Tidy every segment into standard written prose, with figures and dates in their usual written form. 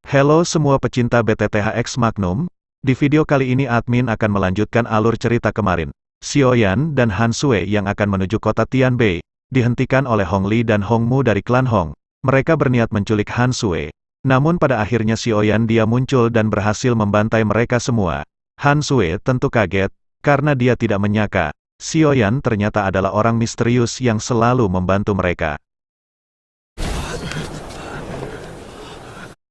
Halo semua pecinta BTTHX Magnum, di video kali ini admin akan melanjutkan alur cerita kemarin. Xiaoyan dan Han Sui yang akan menuju kota Tianbei, dihentikan oleh Hong Li dan Hong Mu dari klan Hong. Mereka berniat menculik Han Sui. Namun pada akhirnya Xiaoyan dia muncul dan berhasil membantai mereka semua. Han Sui tentu kaget, karena dia tidak menyangka, Xiaoyan ternyata adalah orang misterius yang selalu membantu mereka.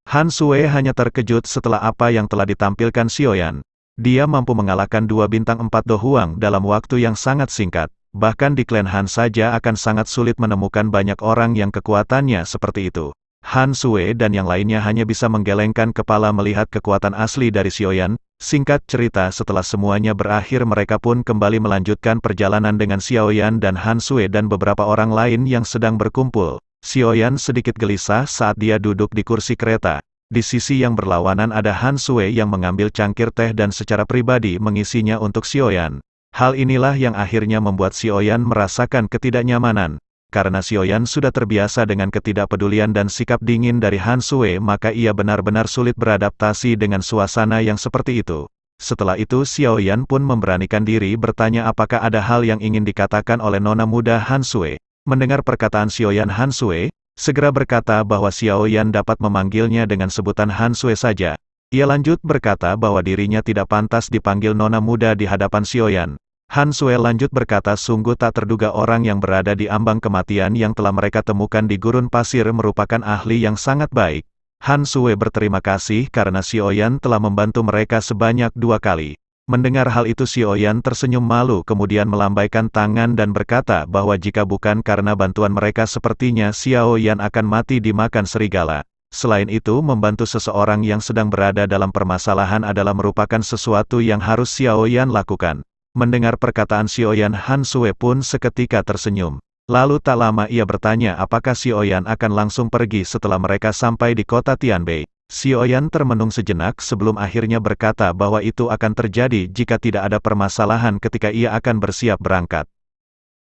Han Sui hanya terkejut setelah apa yang telah ditampilkan Xiaoyan. Dia mampu mengalahkan 2 bintang 4 Do Huang dalam waktu yang sangat singkat. Bahkan di klan Han saja akan sangat sulit menemukan banyak orang yang kekuatannya seperti itu. Han Sui dan yang lainnya hanya bisa menggelengkan kepala melihat kekuatan asli dari Xiaoyan. Singkat cerita, setelah semuanya berakhir mereka pun kembali melanjutkan perjalanan dengan Xiaoyan dan Han Sui dan beberapa orang lain yang sedang berkumpul. Xiaoyan sedikit gelisah saat dia duduk di kursi kereta. Di sisi yang berlawanan ada Han Sui yang mengambil cangkir teh dan secara pribadi mengisinya untuk Xiaoyan. Hal inilah yang akhirnya membuat Xiaoyan merasakan ketidaknyamanan. Karena Xiaoyan sudah terbiasa dengan ketidakpedulian dan sikap dingin dari Han Sui, maka ia benar-benar sulit beradaptasi dengan suasana yang seperti itu. Setelah itu Xiaoyan pun memberanikan diri bertanya apakah ada hal yang ingin dikatakan oleh nona muda Han Sui. Mendengar perkataan Xiaoyan, Han Sui segera berkata bahwa Xiaoyan dapat memanggilnya dengan sebutan Han Sui saja. Ia lanjut berkata bahwa dirinya tidak pantas dipanggil nona muda di hadapan Xiaoyan. Han Sui lanjut berkata sungguh tak terduga orang yang berada di ambang kematian yang telah mereka temukan di gurun pasir merupakan ahli yang sangat baik. Han Sui berterima kasih karena Xiaoyan telah membantu mereka sebanyak 2 kali. Mendengar hal itu Xiaoyan tersenyum malu kemudian melambaikan tangan dan berkata bahwa jika bukan karena bantuan mereka sepertinya Xiaoyan akan mati dimakan serigala. Selain itu membantu seseorang yang sedang berada dalam permasalahan adalah merupakan sesuatu yang harus Xiaoyan lakukan. Mendengar perkataan Xiaoyan, Han Sui pun seketika tersenyum. Lalu tak lama ia bertanya apakah Xiaoyan akan langsung pergi setelah mereka sampai di kota Tianbei. Xiaoyan termenung sejenak sebelum akhirnya berkata bahwa itu akan terjadi jika tidak ada permasalahan ketika ia akan bersiap berangkat.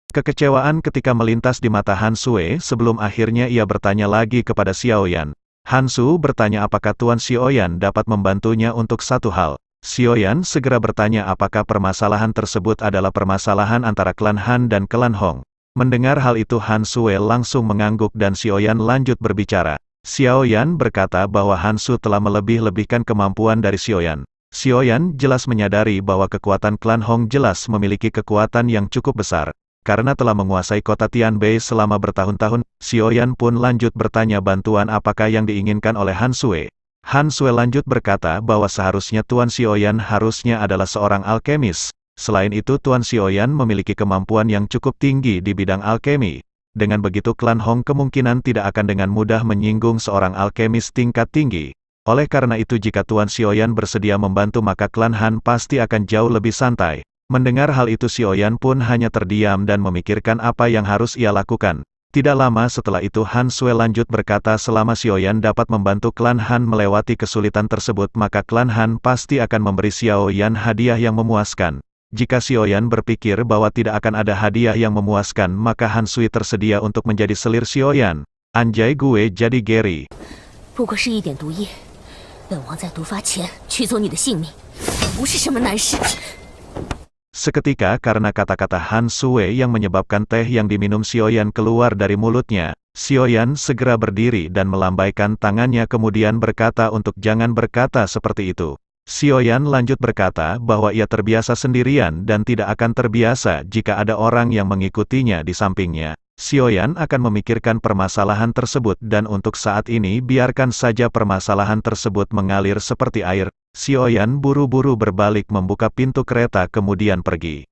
Kekecewaan ketika melintas di mata Han Sui sebelum akhirnya ia bertanya lagi kepada Xiaoyan. Han Sui bertanya apakah Tuan Xiaoyan dapat membantunya untuk satu hal. Xiaoyan segera bertanya apakah permasalahan tersebut adalah permasalahan antara klan Han dan klan Hong. Mendengar hal itu Han Sui langsung mengangguk dan Xiaoyan lanjut berbicara. Xiaoyan berkata bahwa Han Sui telah melebih-lebihkan kemampuan dari Xiaoyan. Xiaoyan jelas menyadari bahwa kekuatan klan Hong jelas memiliki kekuatan yang cukup besar. Karena telah menguasai kota Tianbei selama bertahun-tahun, Xiaoyan pun lanjut bertanya bantuan apakah yang diinginkan oleh Han Sui. Han Sui lanjut berkata bahwa seharusnya Tuan Xiaoyan harusnya adalah seorang alkemis. Selain itu Tuan Xiaoyan memiliki kemampuan yang cukup tinggi di bidang alkemi. Dengan begitu klan Hong kemungkinan tidak akan dengan mudah menyinggung seorang alkemis tingkat tinggi. Oleh karena itu jika Tuan Xiaoyan bersedia membantu maka klan Han pasti akan jauh lebih santai. Mendengar hal itu Xiaoyan pun hanya terdiam dan memikirkan apa yang harus ia lakukan. Tidak lama setelah itu Han Sui lanjut berkata selama Xiaoyan dapat membantu klan Han melewati kesulitan tersebut maka klan Han pasti akan memberi Xiaoyan hadiah yang memuaskan. Jika Xiaoyan berpikir bahwa tidak akan ada hadiah yang memuaskan maka Han Sui tersedia untuk menjadi selir Xiaoyan. Anjay gue jadi Gary. Seketika karena kata-kata Han Sui yang menyebabkan teh yang diminum Xiaoyan keluar dari mulutnya, Xiaoyan segera berdiri dan melambaikan tangannya kemudian berkata untuk jangan berkata seperti itu. Xiaoyan lanjut berkata bahwa ia terbiasa sendirian dan tidak akan terbiasa jika ada orang yang mengikutinya di sampingnya. Xiaoyan akan memikirkan permasalahan tersebut dan untuk saat ini biarkan saja permasalahan tersebut mengalir seperti air. Xiaoyan buru-buru berbalik membuka pintu kereta kemudian pergi.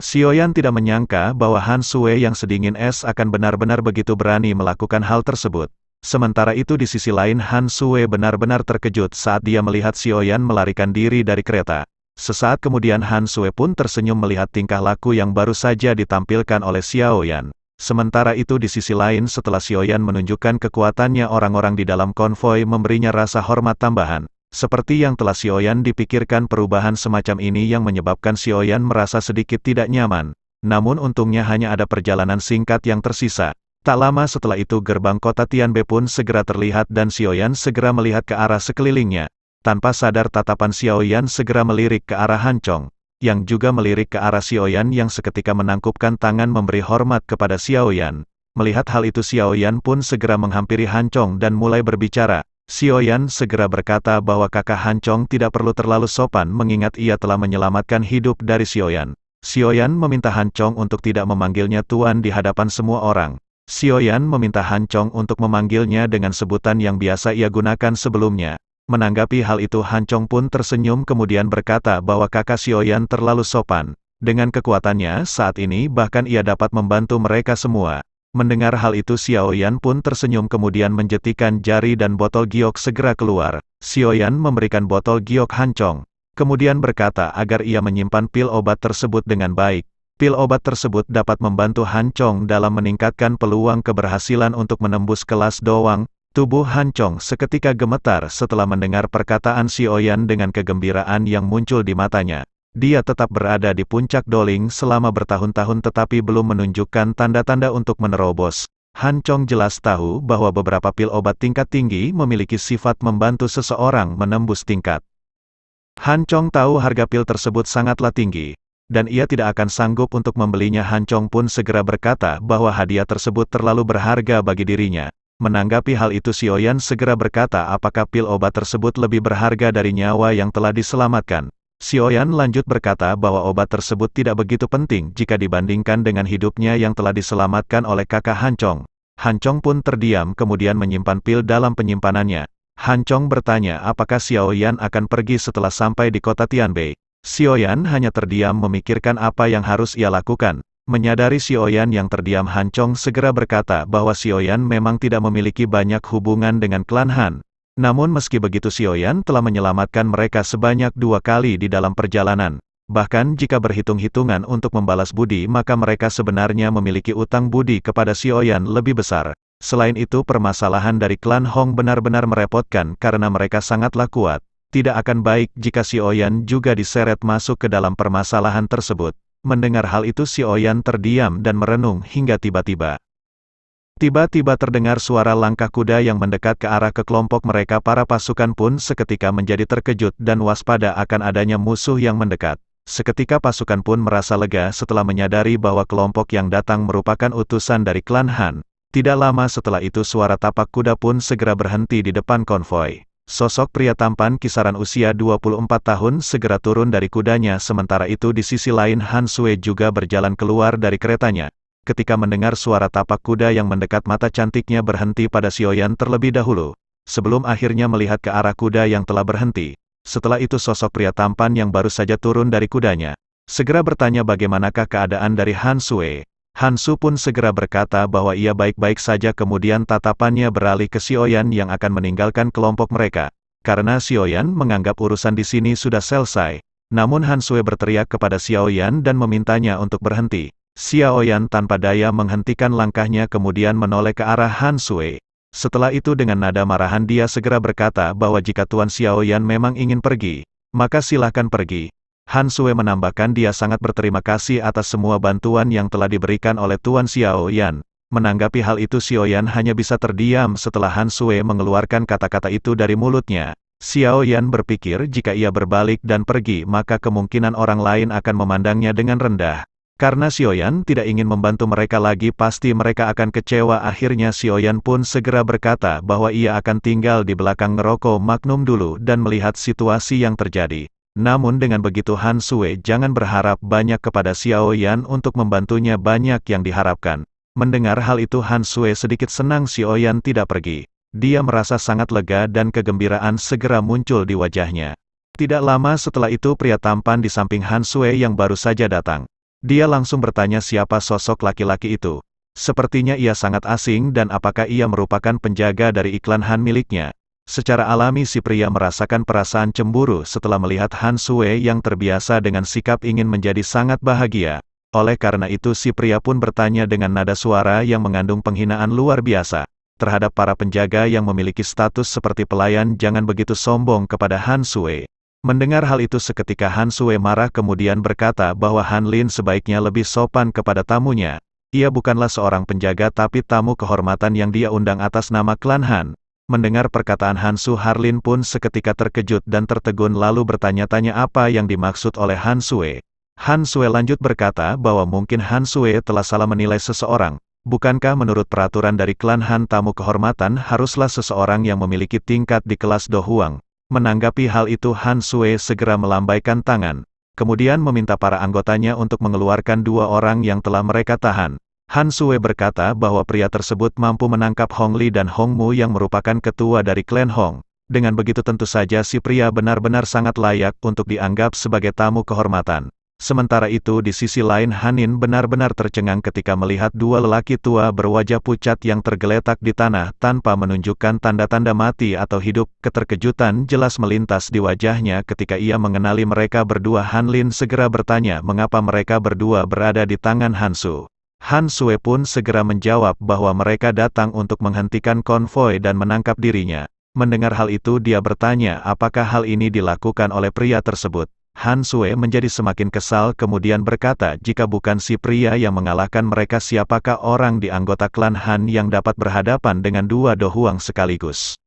Xiaoyan tidak menyangka bahwa Han Sui yang sedingin es akan benar-benar begitu berani melakukan hal tersebut. Sementara itu di sisi lain Han Sui benar-benar terkejut saat dia melihat Xiaoyan melarikan diri dari kereta. Sesaat kemudian Han Sui pun tersenyum melihat tingkah laku yang baru saja ditampilkan oleh Xiaoyan. Sementara itu di sisi lain setelah Xiaoyan menunjukkan kekuatannya orang-orang di dalam konvoi memberinya rasa hormat tambahan. Seperti yang telah Xiaoyan dipikirkan perubahan semacam ini yang menyebabkan Xiaoyan merasa sedikit tidak nyaman. Namun untungnya hanya ada perjalanan singkat yang tersisa. Tak lama setelah itu gerbang kota Tianbe pun segera terlihat dan Xiaoyan segera melihat ke arah sekelilingnya. Tanpa sadar tatapan Xiaoyan segera melirik ke arah Han Chong, yang juga melirik ke arah Xiaoyan yang seketika menangkupkan tangan memberi hormat kepada Xiaoyan. Melihat hal itu Xiaoyan pun segera menghampiri Han Chong dan mulai berbicara. Xiaoyan segera berkata bahwa kakak Han Chong tidak perlu terlalu sopan mengingat ia telah menyelamatkan hidup dari Xiaoyan. Xiaoyan meminta Han Chong untuk tidak memanggilnya tuan di hadapan semua orang. Xiaoyan meminta Han Chong untuk memanggilnya dengan sebutan yang biasa ia gunakan sebelumnya. Menanggapi hal itu Han Chong pun tersenyum kemudian berkata bahwa kakak Xiaoyan terlalu sopan. Dengan kekuatannya saat ini bahkan ia dapat membantu mereka semua. Mendengar hal itu Xiaoyan pun tersenyum kemudian menjetikan jari dan botol giok segera keluar. Xiaoyan memberikan botol giok Han Chong. Kemudian berkata agar ia menyimpan pil obat tersebut dengan baik. Pil obat tersebut dapat membantu Han Chong dalam meningkatkan peluang keberhasilan untuk menembus kelas doang. Tubuh Han Chong seketika gemetar setelah mendengar perkataan Xiaoyan dengan kegembiraan yang muncul di matanya. Dia tetap berada di puncak doling selama bertahun-tahun tetapi belum menunjukkan tanda-tanda untuk menerobos. Han Chong jelas tahu bahwa beberapa pil obat tingkat tinggi memiliki sifat membantu seseorang menembus tingkat. Han Chong tahu harga pil tersebut sangatlah tinggi, dan ia tidak akan sanggup untuk membelinya. Han Chong pun segera berkata bahwa hadiah tersebut terlalu berharga bagi dirinya. Menanggapi hal itu Xiaoyan segera berkata apakah pil obat tersebut lebih berharga dari nyawa yang telah diselamatkan. Xiaoyan lanjut berkata bahwa obat tersebut tidak begitu penting jika dibandingkan dengan hidupnya yang telah diselamatkan oleh kakak Han Chong. Han Chong pun terdiam kemudian menyimpan pil dalam penyimpanannya. Han Chong bertanya apakah Xiaoyan akan pergi setelah sampai di kota Tianbe. Xiaoyan hanya terdiam memikirkan apa yang harus ia lakukan. Menyadari Xiaoyan yang terdiam Han Chong segera berkata bahwa Xiaoyan memang tidak memiliki banyak hubungan dengan klan Han. Namun meski begitu Xiaoyan telah menyelamatkan mereka sebanyak 2 kali di dalam perjalanan. Bahkan jika berhitung-hitungan untuk membalas budi maka mereka sebenarnya memiliki utang budi kepada Xiaoyan lebih besar. Selain itu permasalahan dari klan Hong benar-benar merepotkan karena mereka sangatlah kuat. Tidak akan baik jika Xiaoyan juga diseret masuk ke dalam permasalahan tersebut. Mendengar hal itu Xiaoyan terdiam dan merenung hingga tiba-tiba terdengar suara langkah kuda yang mendekat ke arah ke kelompok mereka. Para pasukan pun seketika menjadi terkejut dan waspada akan adanya musuh yang mendekat. Seketika pasukan pun merasa lega setelah menyadari bahwa kelompok yang datang merupakan utusan dari klan Han. Tidak lama setelah itu suara tapak kuda pun segera berhenti di depan konvoi. Sosok pria tampan kisaran usia 24 tahun segera turun dari kudanya sementara itu di sisi lain Han Sui juga berjalan keluar dari keretanya. Ketika mendengar suara tapak kuda yang mendekat mata cantiknya berhenti pada Xiaoyan terlebih dahulu. Sebelum akhirnya melihat ke arah kuda yang telah berhenti. Setelah itu sosok pria tampan yang baru saja turun dari kudanya. Segera bertanya bagaimanakah keadaan dari Han Sui. Han Su pun segera berkata bahwa ia baik-baik saja kemudian tatapannya beralih ke Xiaoyan yang akan meninggalkan kelompok mereka. Karena Xiaoyan menganggap urusan di sini sudah selesai. Namun Han Sui berteriak kepada Xiaoyan dan memintanya untuk berhenti. Xiaoyan tanpa daya menghentikan langkahnya kemudian menoleh ke arah Han Sui. Setelah itu dengan nada marahan dia segera berkata bahwa jika Tuan Xiaoyan memang ingin pergi, maka silahkan pergi. Han Sui menambahkan dia sangat berterima kasih atas semua bantuan yang telah diberikan oleh Tuan Xiaoyan. Menanggapi hal itu Xiaoyan hanya bisa terdiam setelah Han Sui mengeluarkan kata-kata itu dari mulutnya. Xiaoyan berpikir jika ia berbalik dan pergi maka kemungkinan orang lain akan memandangnya dengan rendah. Karena Xiaoyan tidak ingin membantu mereka lagi pasti mereka akan kecewa. Akhirnya Xiaoyan pun segera berkata bahwa ia akan tinggal di belakang ngerokok magnum dulu dan melihat situasi yang terjadi. Namun dengan begitu Han Sui jangan berharap banyak kepada Xiaoyan untuk membantunya banyak yang diharapkan. Mendengar hal itu Han Sui sedikit senang Xiaoyan tidak pergi. Dia merasa sangat lega dan kegembiraan segera muncul di wajahnya. Tidak lama setelah itu pria tampan di samping Han Sui yang baru saja datang. Dia langsung bertanya siapa sosok laki-laki itu. Sepertinya ia sangat asing dan apakah ia merupakan penjaga dari iklan Han miliknya. Secara alami si pria merasakan perasaan cemburu setelah melihat Han Sui yang terbiasa dengan sikap ingin menjadi sangat bahagia. Oleh karena itu si pria pun bertanya dengan nada suara yang mengandung penghinaan luar biasa. Terhadap para penjaga yang memiliki status seperti pelayan jangan begitu sombong kepada Han Sui. Mendengar hal itu seketika Han Sui marah kemudian berkata bahwa Han Lin sebaiknya lebih sopan kepada tamunya. Ia bukanlah seorang penjaga tapi tamu kehormatan yang dia undang atas nama klan Han. Mendengar perkataan Hansu, Harlin pun seketika terkejut dan tertegun lalu bertanya-tanya apa yang dimaksud oleh Han Sue. Han Sue lanjut berkata bahwa mungkin Han Sue telah salah menilai seseorang. Bukankah menurut peraturan dari klan Han tamu kehormatan haruslah seseorang yang memiliki tingkat di kelas Do Huang? Menanggapi hal itu Han Sue segera melambaikan tangan, kemudian meminta para anggotanya untuk mengeluarkan 2 orang yang telah mereka tahan. Han Sue berkata bahwa pria tersebut mampu menangkap Hong Li dan Hong Mu yang merupakan ketua dari klan Hong. Dengan begitu tentu saja si pria benar-benar sangat layak untuk dianggap sebagai tamu kehormatan. Sementara itu di sisi lain Hanin benar-benar tercengang ketika melihat 2 lelaki tua berwajah pucat yang tergeletak di tanah tanpa menunjukkan tanda-tanda mati atau hidup. Keterkejutan jelas melintas di wajahnya ketika ia mengenali mereka berdua. Han Lin segera bertanya mengapa mereka berdua berada di tangan Hansu. Han Sue pun segera menjawab bahwa mereka datang untuk menghentikan konvoi dan menangkap dirinya. Mendengar hal itu dia bertanya apakah hal ini dilakukan oleh pria tersebut. Han Sue menjadi semakin kesal kemudian berkata jika bukan si pria yang mengalahkan mereka siapakah orang di anggota klan Han yang dapat berhadapan dengan 2 Do Huang sekaligus.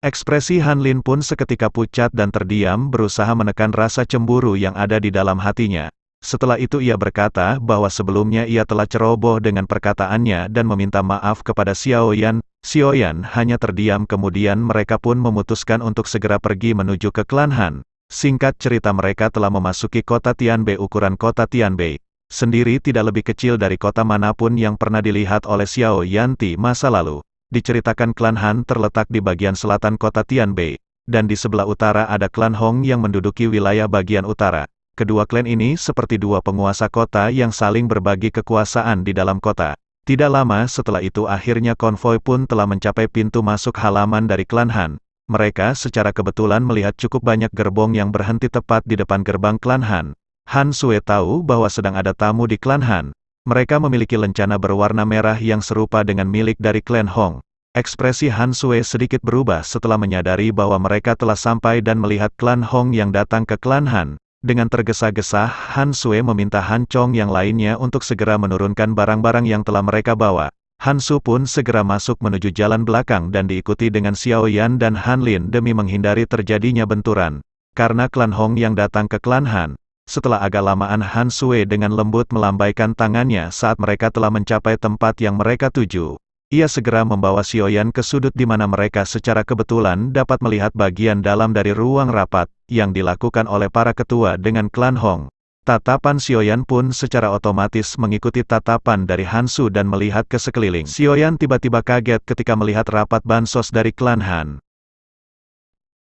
Ekspresi Han Lin pun seketika pucat dan terdiam berusaha menekan rasa cemburu yang ada di dalam hatinya. Setelah itu ia berkata bahwa sebelumnya ia telah ceroboh dengan perkataannya dan meminta maaf kepada Xiao Yan. Xiao Yan hanya terdiam kemudian mereka pun memutuskan untuk segera pergi menuju ke klan Han. Singkat cerita mereka telah memasuki kota Tianbei. Ukuran kota Tianbei sendiri tidak lebih kecil dari kota manapun yang pernah dilihat oleh Xiao Yanti masa lalu. Diceritakan klan Han terletak di bagian selatan kota Tianbei, dan di sebelah utara ada klan Hong yang menduduki wilayah bagian utara. Kedua klan ini seperti 2 penguasa kota yang saling berbagi kekuasaan di dalam kota. Tidak lama setelah itu akhirnya konvoi pun telah mencapai pintu masuk halaman dari klan Han. Mereka secara kebetulan melihat cukup banyak gerbong yang berhenti tepat di depan gerbang klan Han. Han Sue tahu bahwa sedang ada tamu di klan Han. Mereka memiliki lencana berwarna merah yang serupa dengan milik dari klan Hong. Ekspresi Han Sue sedikit berubah setelah menyadari bahwa mereka telah sampai dan melihat klan Hong yang datang ke klan Han. Dengan tergesa-gesa, Han Sue meminta Han Chong yang lainnya untuk segera menurunkan barang-barang yang telah mereka bawa. Hansu pun segera masuk menuju jalan belakang dan diikuti dengan Xiao Yan dan Han Lin demi menghindari terjadinya benturan. Karena klan Hong yang datang ke klan Han. Setelah agak lamaan Han Sue dengan lembut melambaikan tangannya saat mereka telah mencapai tempat yang mereka tuju. Ia segera membawa Xiao Yan ke sudut di mana mereka secara kebetulan dapat melihat bagian dalam dari ruang rapat yang dilakukan oleh para ketua dengan klan Hong. Tatapan Xiao Yan pun secara otomatis mengikuti tatapan dari Hansu dan melihat ke sekeliling. Xiao Yan tiba-tiba kaget ketika melihat rapat bansos dari klan Han.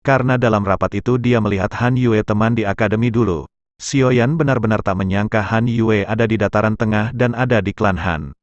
Karena dalam rapat itu dia melihat Han Yue teman di akademi dulu. Xiao Yan benar-benar tak menyangka Han Yue ada di dataran tengah dan ada di klan Han.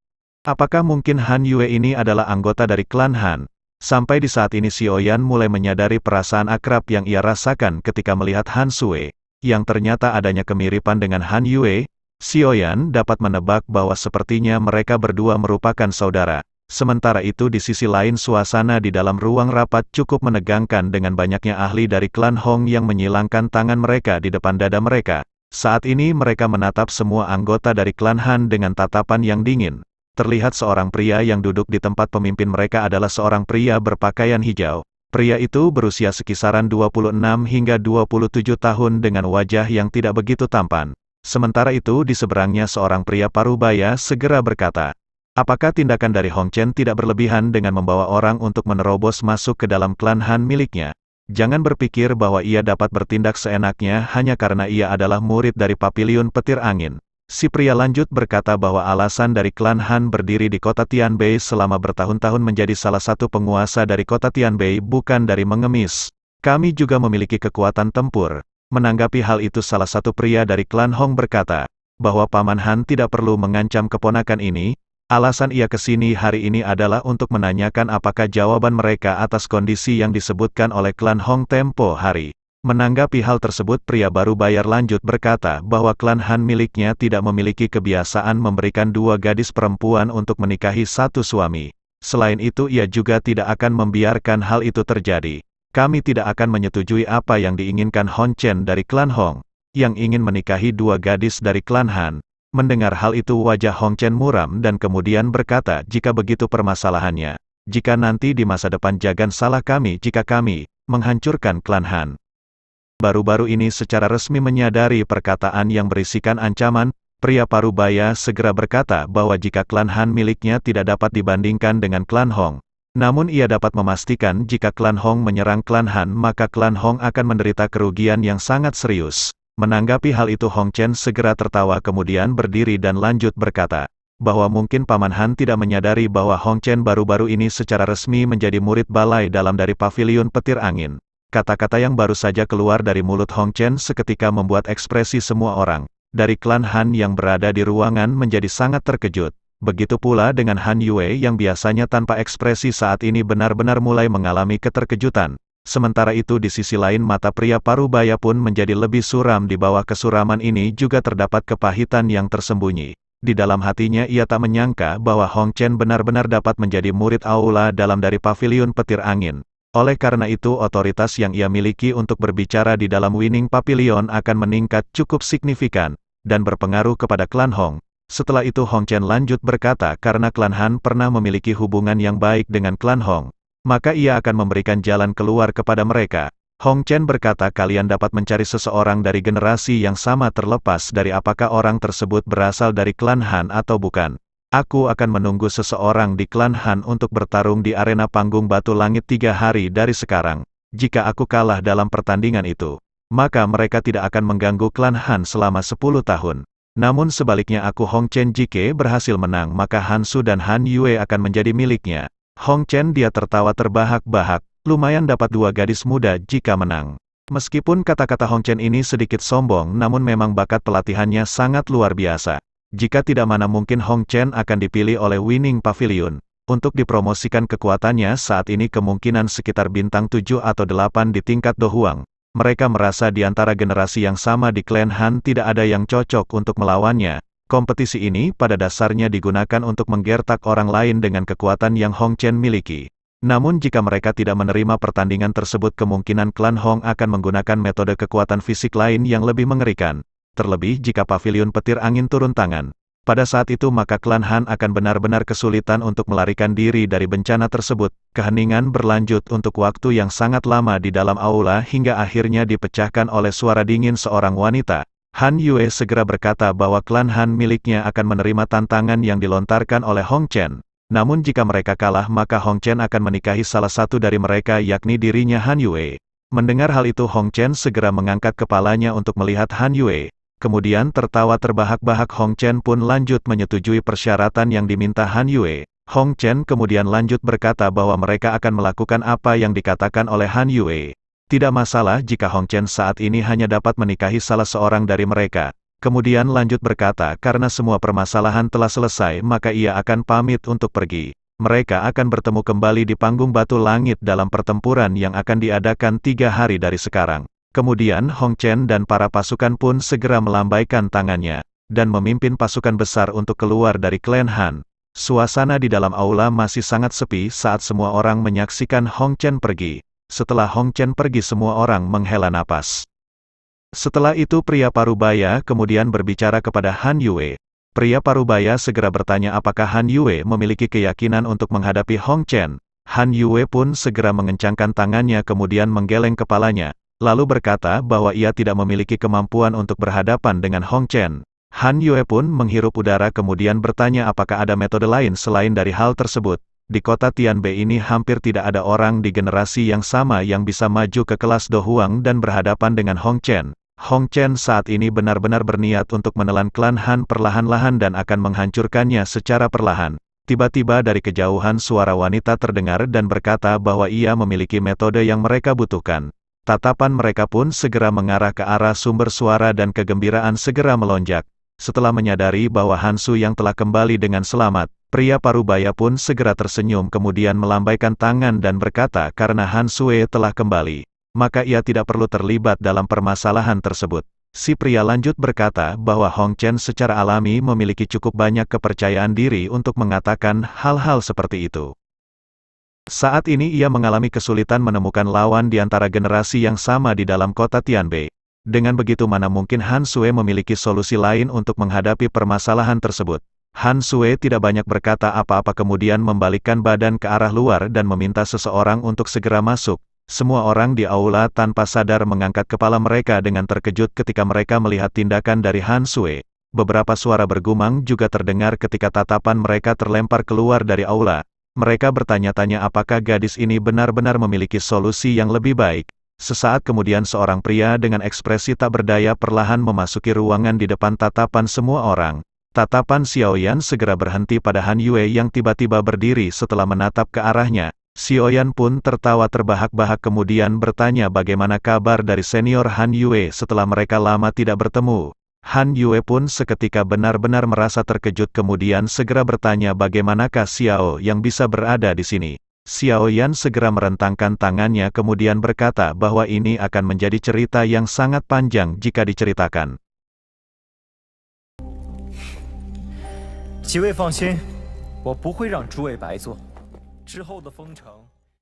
Apakah mungkin Han Yue ini adalah anggota dari klan Han? Sampai di saat ini Xiao Yan mulai menyadari perasaan akrab yang ia rasakan ketika melihat Han Sue. Yang ternyata adanya kemiripan dengan Han Yue. Xiao Yan dapat menebak bahwa sepertinya mereka berdua merupakan saudara. Sementara itu di sisi lain suasana di dalam ruang rapat cukup menegangkan dengan banyaknya ahli dari klan Hong yang menyilangkan tangan mereka di depan dada mereka. Saat ini mereka menatap semua anggota dari klan Han dengan tatapan yang dingin. Terlihat seorang pria yang duduk di tempat pemimpin mereka adalah seorang pria berpakaian hijau. Pria itu berusia sekisaran 26 hingga 27 tahun dengan wajah yang tidak begitu tampan. Sementara itu di seberangnya seorang pria parubaya segera berkata, apakah tindakan dari Hong Chen tidak berlebihan dengan membawa orang untuk menerobos masuk ke dalam klan Han miliknya? Jangan berpikir bahwa ia dapat bertindak seenaknya hanya karena ia adalah murid dari Paviliun Petir Angin. Si pria lanjut berkata bahwa alasan dari klan Han berdiri di kota Tianbei selama bertahun-tahun menjadi salah satu penguasa dari kota Tianbei bukan dari mengemis. Kami juga memiliki kekuatan tempur. Menanggapi hal itu salah satu pria dari klan Hong berkata, bahwa Paman Han tidak perlu mengancam keponakan ini. Alasan ia ke sini hari ini adalah untuk menanyakan apakah jawaban mereka atas kondisi yang disebutkan oleh klan Hong tempo hari. Menanggapi hal tersebut pria baru bayar lanjut berkata bahwa klan Han miliknya tidak memiliki kebiasaan memberikan 2 gadis perempuan untuk menikahi satu suami. Selain itu ia juga tidak akan membiarkan hal itu terjadi. Kami tidak akan menyetujui apa yang diinginkan Hong Chen dari klan Hong, yang ingin menikahi 2 gadis dari klan Han. Mendengar hal itu wajah Hong Chen muram dan kemudian berkata, jika begitu permasalahannya, jika nanti di masa depan jangan salah kami jika kami menghancurkan klan Han. Baru-baru ini secara resmi menyadari perkataan yang berisikan ancaman, pria parubaya segera berkata bahwa jika klan Han miliknya tidak dapat dibandingkan dengan klan Hong. Namun ia dapat memastikan jika klan Hong menyerang klan Han maka klan Hong akan menderita kerugian yang sangat serius. Menanggapi hal itu Hong Chen segera tertawa kemudian berdiri dan lanjut berkata, bahwa mungkin Paman Han tidak menyadari bahwa Hong Chen baru-baru ini secara resmi menjadi murid balai dalam dari Paviliun Petir Angin. Kata-kata yang baru saja keluar dari mulut Hong Chen seketika membuat ekspresi semua orang dari klan Han yang berada di ruangan menjadi sangat terkejut. Begitu pula dengan Han Yue yang biasanya tanpa ekspresi saat ini benar-benar mulai mengalami keterkejutan. Sementara itu di sisi lain mata pria parubaya pun menjadi lebih suram. Di bawah kesuraman ini juga terdapat kepahitan yang tersembunyi. Di dalam hatinya ia tak menyangka bahwa Hong Chen benar-benar dapat menjadi murid aula dalam dari Paviliun Petir Angin. Oleh karena itu otoritas yang ia miliki untuk berbicara di dalam Winning Pavilion akan meningkat cukup signifikan, dan berpengaruh kepada klan Hong. Setelah itu Hong Chen lanjut berkata karena klan Han pernah memiliki hubungan yang baik dengan klan Hong, maka ia akan memberikan jalan keluar kepada mereka. Hong Chen berkata kalian dapat mencari seseorang dari generasi yang sama terlepas dari apakah orang tersebut berasal dari klan Han atau bukan. Aku akan menunggu seseorang di klan Han untuk bertarung di arena panggung batu langit 3 hari dari sekarang. Jika aku kalah dalam pertandingan itu, maka mereka tidak akan mengganggu klan Han selama 10 tahun. Namun sebaliknya aku Hong Chen jika berhasil menang maka Han Su dan Han Yue akan menjadi miliknya. Hong Chen dia tertawa terbahak-bahak, lumayan dapat 2 gadis muda jika menang. Meskipun kata-kata Hong Chen ini sedikit sombong namun memang bakat pelatihannya sangat luar biasa. Jika tidak mana mungkin Hong Chen akan dipilih oleh Winning Pavilion. Untuk dipromosikan kekuatannya saat ini kemungkinan sekitar bintang 7 atau 8 di tingkat Do Huang. Mereka merasa di antara generasi yang sama di klan Han tidak ada yang cocok untuk melawannya. Kompetisi ini pada dasarnya digunakan untuk menggertak orang lain dengan kekuatan yang Hong Chen miliki. Namun jika mereka tidak menerima pertandingan tersebut kemungkinan klan Hong akan menggunakan metode kekuatan fisik lain yang lebih mengerikan. Terlebih jika Paviliun Petir Angin turun tangan. Pada saat itu maka klan Han akan benar-benar kesulitan untuk melarikan diri dari bencana tersebut. Keheningan berlanjut untuk waktu yang sangat lama di dalam aula hingga akhirnya dipecahkan oleh suara dingin seorang wanita. Han Yue segera berkata bahwa klan Han miliknya akan menerima tantangan yang dilontarkan oleh Hong Chen. Namun jika mereka kalah maka Hong Chen akan menikahi salah satu dari mereka yakni dirinya Han Yue. Mendengar hal itu Hong Chen segera mengangkat kepalanya untuk melihat Han Yue. Kemudian tertawa terbahak-bahak Hong Chen pun lanjut menyetujui persyaratan yang diminta Han Yue. Hong Chen kemudian lanjut berkata bahwa mereka akan melakukan apa yang dikatakan oleh Han Yue. Tidak masalah jika Hong Chen saat ini hanya dapat menikahi salah seorang dari mereka. Kemudian lanjut berkata karena semua permasalahan telah selesai maka ia akan pamit untuk pergi. Mereka akan bertemu kembali di panggung batu langit dalam pertempuran yang akan diadakan 3 hari dari sekarang. Kemudian Hong Chen dan para pasukan pun segera melambaikan tangannya, dan memimpin pasukan besar untuk keluar dari klan Han. Suasana di dalam aula masih sangat sepi saat semua orang menyaksikan Hong Chen pergi. Setelah Hong Chen pergi semua orang menghela napas. Setelah itu pria parubaya kemudian berbicara kepada Han Yue. Pria parubaya segera bertanya apakah Han Yue memiliki keyakinan untuk menghadapi Hong Chen. Han Yue pun segera mengencangkan tangannya kemudian menggeleng kepalanya. Lalu berkata bahwa ia tidak memiliki kemampuan untuk berhadapan dengan Hong Chen. Han Yue pun menghirup udara kemudian bertanya apakah ada metode lain selain dari hal tersebut. Di kota Tianbei ini hampir tidak ada orang di generasi yang sama yang bisa maju ke kelas Do Huang dan berhadapan dengan Hong Chen. Hong Chen saat ini benar-benar berniat untuk menelan klan Han perlahan-lahan dan akan menghancurkannya secara perlahan. Tiba-tiba dari kejauhan suara wanita terdengar dan berkata bahwa ia memiliki metode yang mereka butuhkan. Tatapan mereka pun segera mengarah ke arah sumber suara dan kegembiraan segera melonjak. Setelah menyadari bahwa Han Su yang telah kembali dengan selamat, pria parubaya pun segera tersenyum kemudian melambaikan tangan dan berkata karena Han Sue telah kembali, maka ia tidak perlu terlibat dalam permasalahan tersebut. Si pria lanjut berkata bahwa Hong Chen secara alami memiliki cukup banyak kepercayaan diri untuk mengatakan hal-hal seperti itu. Saat ini ia mengalami kesulitan menemukan lawan di antara generasi yang sama di dalam kota Tianbei. Dengan begitu mana mungkin Han Sui memiliki solusi lain untuk menghadapi permasalahan tersebut. Han Sui tidak banyak berkata apa-apa kemudian membalikkan badan ke arah luar dan meminta seseorang untuk segera masuk. Semua orang di aula tanpa sadar mengangkat kepala mereka dengan terkejut ketika mereka melihat tindakan dari Han Sui. Beberapa suara bergumang juga terdengar ketika tatapan mereka terlempar keluar dari aula. Mereka bertanya-tanya apakah gadis ini benar-benar memiliki solusi yang lebih baik. Sesaat kemudian seorang pria dengan ekspresi tak berdaya perlahan memasuki ruangan di depan tatapan semua orang. Tatapan Xiaoyan segera berhenti pada Han Yue yang tiba-tiba berdiri setelah menatap ke arahnya. Xiaoyan pun tertawa terbahak-bahak kemudian bertanya bagaimana kabar dari senior Han Yue setelah mereka lama tidak bertemu. Han Yue pun seketika benar-benar merasa terkejut kemudian segera bertanya bagaimanakah Xiao yang bisa berada di sini. Xiaoyan segera merentangkan tangannya kemudian berkata bahwa ini akan menjadi cerita yang sangat panjang jika diceritakan. 几位放心，我不会让诸位白做。之后的封城。